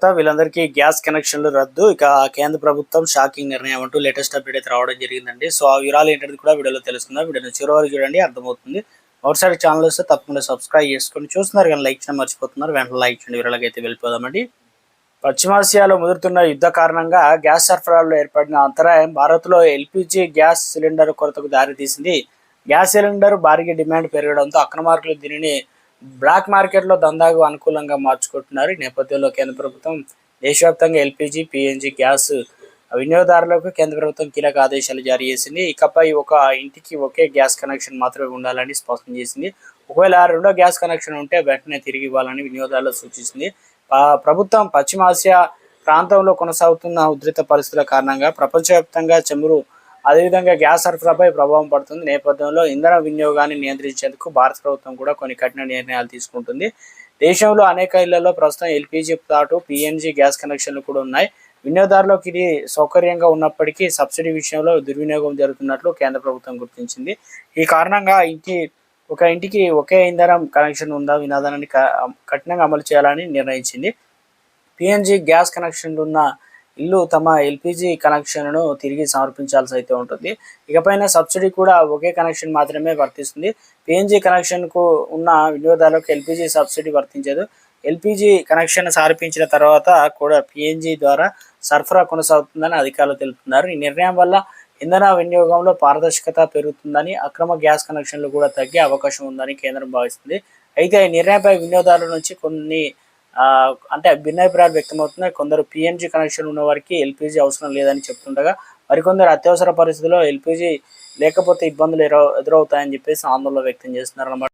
జాగ్రత్త, వీళ్ళందరికీ గ్యాస్ కనెక్షన్లు రద్దు. ఇక కేంద్ర ప్రభుత్వం షాకింగ్ నిర్ణయం అంటూ లేటెస్ట్ అప్డేట్ అయితే రావడం జరిగిందండి. సో ఆ వివరాలు ఏంటనేది కూడా వీడియోలో తెలుసుకుందాం. వీడియోని చివరి వరకు చూడండి, అర్థమవుతుంది. ఒకసారి ఛానల్ వస్తే తప్పకుండా సబ్స్క్రైబ్ చేసుకొని చూస్తున్నారు కానీ లైక్ చేయడం మర్చిపోతున్నారు. వెంటనే లైక్ చేయండి. వివరాలకి అయితే వెళ్ళిపోదామండి. పశ్చిమాసియాలో ముదురుతున్న యుద్ధ కారణంగా గ్యాస్ సరఫరాలో ఏర్పడిన అంతరాయం భారత్లో ఎల్పిజి గ్యాస్ సిలిండర్ కొరతకు దారితీసింది. గ్యాస్ సిలిండర్ భారీగా డిమాండ్ పెరగడంతో అక్రమార్కులు దీనిని బ్లాక్ మార్కెట్లో దందాకు అనుకూలంగా మార్చుకుంటున్నారు. ఈ నేపథ్యంలో కేంద్ర ప్రభుత్వం దేశవ్యాప్తంగా ఎల్పిజి, పిఎన్జి గ్యాస్ వినియోగదారులకు కేంద్ర ప్రభుత్వం కీలక ఆదేశాలు జారీ చేసింది. ఇకపై ఒక ఇంటికి ఒకే గ్యాస్ కనెక్షన్ మాత్రమే ఉండాలని స్పష్టం చేసింది. ఒకవేళ రెండో గ్యాస్ కనెక్షన్ ఉంటే వెంటనే తిరిగి ఇవ్వాలని వినియోగదారులకు సూచించింది. ప్రభుత్వం పశ్చిమాసియా ప్రాంతంలో కొనసాగుతున్న ఉద్రిక్త పరిస్థితుల కారణంగా ప్రపంచవ్యాప్తంగా చమురు అదేవిధంగా గ్యాస్ సరఫరాపై ప్రభావం పడుతుంది. నేపథ్యంలో ఇంధన వినియోగాన్ని నియంత్రించేందుకు భారత ప్రభుత్వం కూడా కొన్ని కఠిన నిర్ణయాలు తీసుకుంటుంది. దేశంలో అనేక ఇళ్లలో ప్రస్తుతం ఎల్పిజి పాటు పిఎన్జి గ్యాస్ కనెక్షన్లు కూడా ఉన్నాయి. వినియోగదారులకు ఇది సౌకర్యంగా ఉన్నప్పటికీ సబ్సిడీ విషయంలో దుర్వినియోగం జరుగుతున్నట్లు కేంద్ర ప్రభుత్వం గుర్తించింది. ఈ కారణంగా ఒక ఇంటికి ఒకే ఇంధనం కనెక్షన్ ఉందా విధానాన్ని కఠినంగా అమలు చేయాలని నిర్ణయించింది. పిఎన్జి గ్యాస్ కనెక్షన్లు ఉన్న ఇల్లు తమ ఎల్పిజి కనెక్షన్ను తిరిగి సమర్పించాల్సి అయితే ఉంటుంది. ఇకపైన సబ్సిడీ కూడా ఒకే కనెక్షన్ మాత్రమే వర్తిస్తుంది. పిఎన్జి కనెక్షన్కు ఉన్న వినియోగదారులకు ఎల్పిజి సబ్సిడీ వర్తించదు. ఎల్పిజి కనెక్షన్ సమర్పించిన తర్వాత కూడా పిఎన్జి ద్వారా సరఫరా కొనసాగుతుందని అధికారులు తెలుపుతున్నారు. ఈ నిర్ణయం వల్ల ఇంధన వినియోగంలో పారదర్శకత పెరుగుతుందని, అక్రమ గ్యాస్ కనెక్షన్లు కూడా తగ్గే అవకాశం ఉందని కేంద్రం భావిస్తుంది. అయితే ఈ నిర్ణయంపై వినియోగదారుల నుంచి కొన్ని భిన్నాభిప్రాయాలు వ్యక్తమవుతున్నాయి. కొందరు పిఎన్జి కనెక్షన్ ఉన్న వారికి ఎల్పిజి అవసరం లేదని చెప్తుండగా, మరికొందరు అత్యవసర పరిస్థితుల్లో ఎల్పిజి లేకపోతే ఇబ్బందులు ఎదురవుతాయని చెప్పేసి ఆందోళన వ్యక్తం చేస్తున్నారు అన్నమాట.